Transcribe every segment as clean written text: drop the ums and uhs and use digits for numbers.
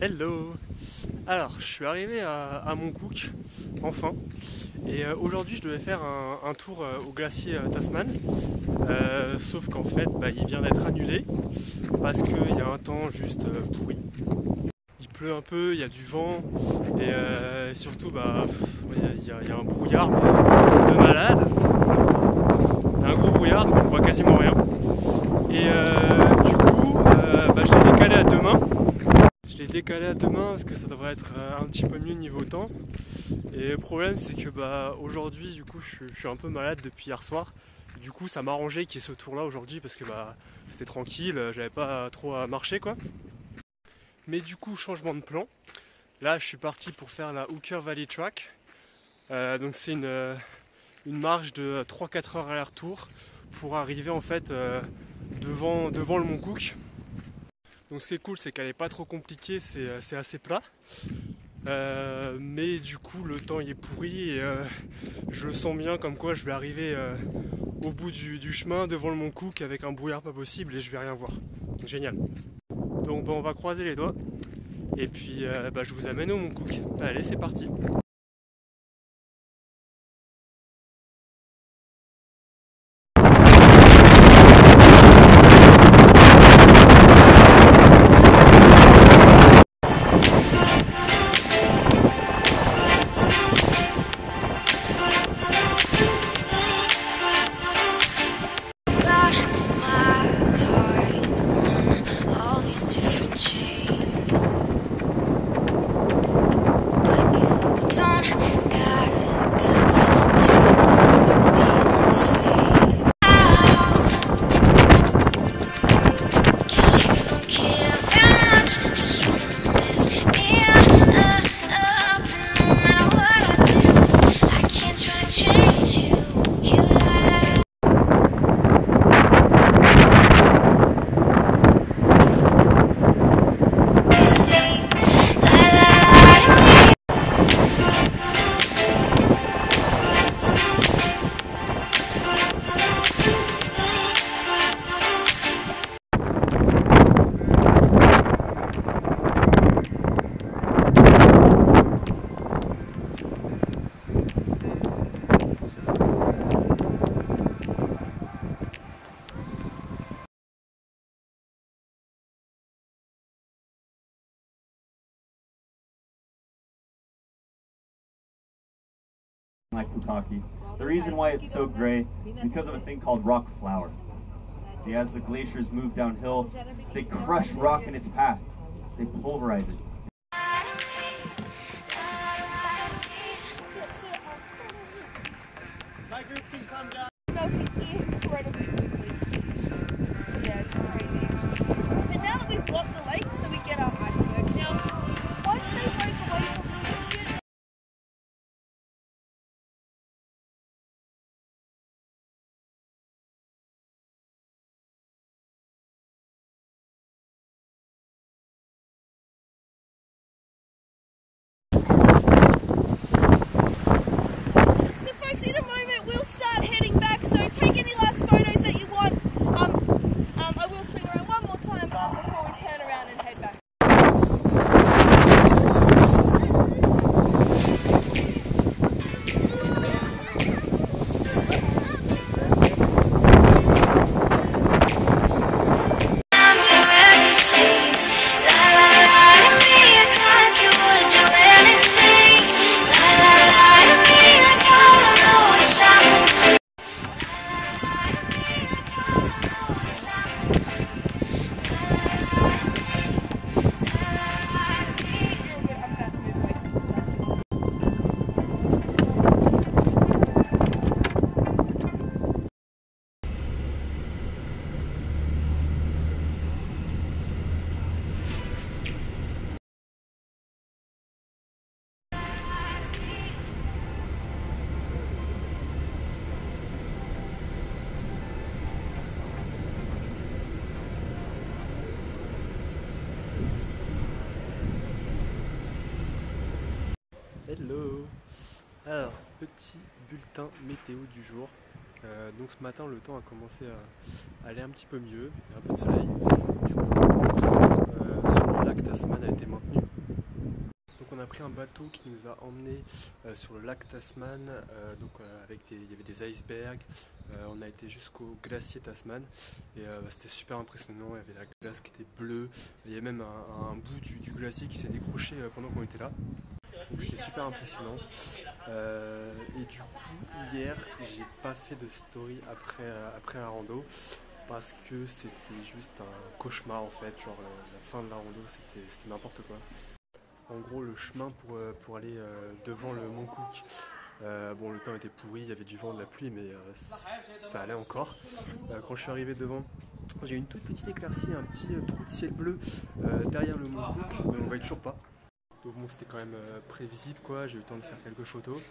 Hello. Alors, je suis arrivé à Montcook, enfin. Et aujourd'hui, je devais faire un tour au glacier Tasman. Sauf qu'en fait, il vient d'être annulé parce qu'il y a un temps juste pourri. Il pleut un peu, il y a du vent et surtout, il y a un brouillard de malade. Il y a un gros brouillard, donc on voit quasiment rien. Et du coup, je l'ai décalé à demain. Je l'ai décalé à demain parce que ça devrait être un petit peu mieux niveau temps. Et le problème c'est que aujourd'hui du coup je suis un peu malade depuis hier soir. Du coup ça m'arrangeait qu'il y ait ce tour là aujourd'hui parce que c'était tranquille, j'avais pas trop à marcher quoi. Mais du coup changement de plan. Là je suis parti pour faire la Hooker Valley Track. Donc c'est une marche de 3-4 heures aller-retour pour arriver en fait devant le Mont Cook. Donc ce qui est cool c'est qu'elle est pas trop compliquée, c'est assez plat. Mais du coup le temps il est pourri et je le sens bien comme quoi je vais arriver au bout du chemin devant le Mont Cook avec un brouillard pas possible et je vais rien voir. Génial. Donc on va croiser les doigts et puis je vous amène au Mont Cook. Allez c'est parti. Like Pukaki. The reason why it's so gray is because of a thing called rock flour. See, as the glaciers move downhill, they crush rock in its path. They pulverize it. My group can come down. Melting incredibly quickly. Yeah, it's crazy. But now that we've blocked the lake, so we get our icebergs. Now, once they break away from the ocean, in a moment we'll start heading back, so take any last photos that you want. I will swing around one more time before we turn around and head back. Hello. Alors, petit bulletin météo du jour. Donc ce matin le temps a commencé à aller un petit peu mieux, il y a un peu de soleil. Du coup, sur le lac Tasman a été maintenu. on a pris un bateau qui nous a emmenés sur le lac Tasman, il y avait des icebergs, on a été jusqu'au glacier Tasman et c'était super impressionnant, il y avait la glace qui était bleue, il y avait même un bout du glacier qui s'est décroché pendant qu'on était là. Donc c'était super impressionnant. Et du coup hier j'ai pas fait de story après la rando parce que c'était juste un cauchemar en fait, genre la fin de la rando c'était n'importe quoi. En gros le chemin pour aller devant le Mont Cook, bon le temps était pourri, il y avait du vent, de la pluie mais ça allait encore. Quand je suis arrivé devant, j'ai eu une toute petite éclaircie, un petit trou de ciel bleu derrière le Mont Cook, mais on ne voyait toujours pas. Donc bon c'était quand même prévisible quoi, j'ai eu le temps de faire quelques photos.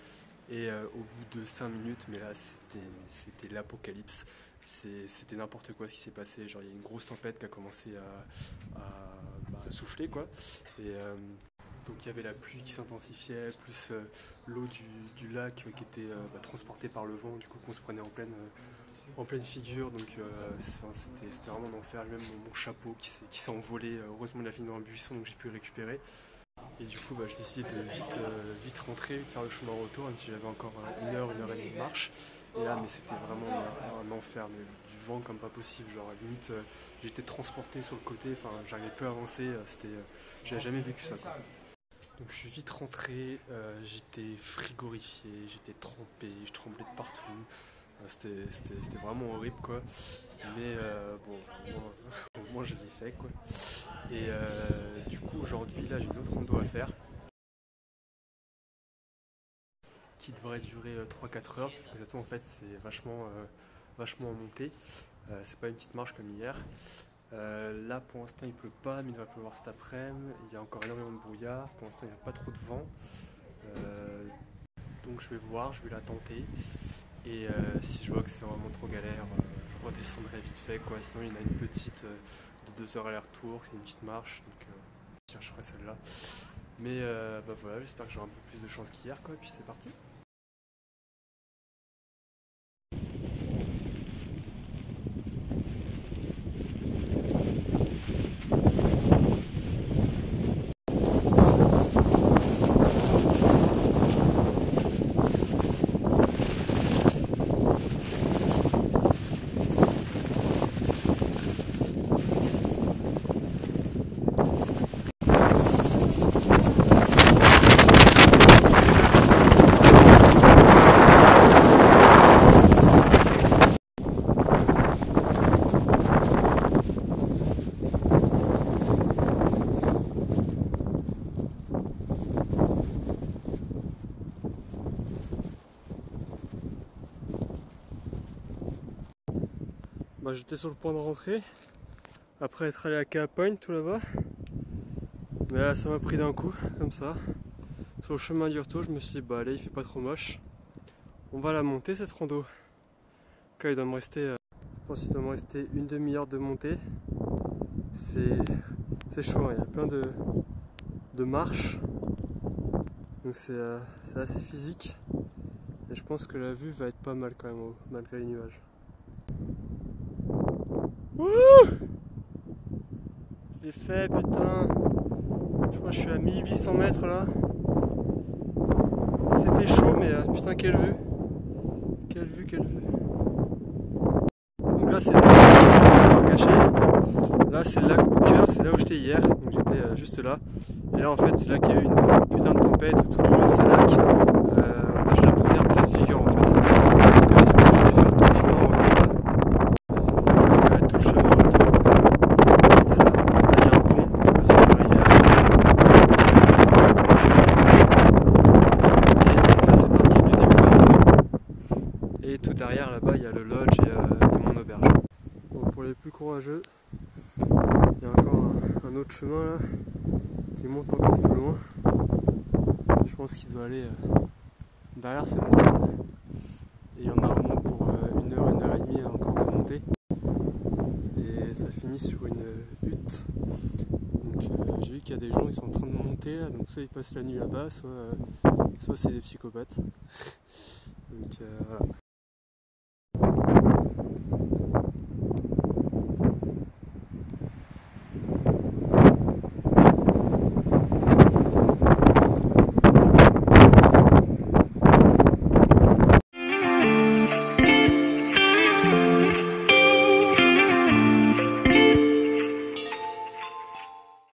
Et au bout de 5 minutes, mais là c'était l'apocalypse, c'était n'importe quoi ce qui s'est passé, genre il y a une grosse tempête qui a commencé à souffler quoi, et donc il y avait la pluie qui s'intensifiait, plus l'eau du lac qui était transportée par le vent, du coup qu'on se prenait en pleine figure, donc c'était vraiment l'enfer, même mon chapeau qui s'est envolé, heureusement il a fini dans un buisson donc j'ai pu le récupérer. Et du coup j'ai décidé de vite rentrer, vite faire le chemin retour, même si j'avais encore une heure et demie de marche. Et là mais c'était vraiment un enfer, mais du vent comme pas possible, genre limite j'étais transporté sur le côté, enfin j'arrivais plus à avancer, j'avais jamais vécu ça quoi. Donc je suis vite rentré, j'étais frigorifié, j'étais trempé, je tremblais de partout. C'était vraiment horrible quoi, mais au moins je l'ai fait quoi. Et du coup aujourd'hui là j'ai une autre rando à faire qui devrait durer 3-4 heures, sauf que cette fois en fait c'est vachement en montée, c'est pas une petite marche comme hier. Là pour l'instant il pleut pas mais il va pleuvoir cet après-midi, il y a encore énormément de brouillard, pour l'instant il n'y a pas trop de vent, donc je vais voir, je vais la tenter. Et si je vois que c'est vraiment trop galère, je redescendrai vite fait quoi. Sinon il y en a une petite de 2 heures aller-retour, c'est une petite marche, donc tiens, je ferai celle-là. Mais voilà, j'espère que j'aurai un peu plus de chance qu'hier quoi, et puis c'est parti. J'étais sur le point de rentrer après être allé à Cape Point tout là-bas, mais là ça m'a pris d'un coup comme ça. Sur le chemin du retour je me suis dit allez, il fait pas trop moche, on va la monter cette rando. Donc là il doit me rester, je pense qu'il doit me rester une demi-heure de montée. C'est chaud, il y a plein de marches, donc c'est assez physique et je pense que la vue va être pas mal quand même malgré les nuages. Wouh! J'ai fait putain, je crois que je suis à 1800 mètres là. C'était chaud mais putain quelle vue. Quelle vue. Donc là c'est le parc caché. Là c'est le lac Hooker, c'est là où j'étais hier, donc j'étais juste là. Et là en fait c'est là qu'il y a eu une putain de tempête tout le long de ce lac. Je la prenais en pleine figure en fait. Donc du coup j'ai dû faire tout le chemin autour là. Tout le chemin autour. J'étais là. Là il y a un pont, je sais pas si on va arriver à... Et ça c'est le parking du début. Et tout derrière là-bas il y a le lodge et mon auberge. Bon, pour les plus courageux, il y a encore un autre chemin là qui monte encore plus loin. Je pense qu'il doit aller derrière ces montagnes. Et il y en a au moins pour une heure et demie encore de montée. Et ça finit sur une hutte. Donc j'ai vu qu'il y a des gens qui sont en train de monter là, donc soit ils passent la nuit là-bas, soit c'est des psychopathes. Donc voilà.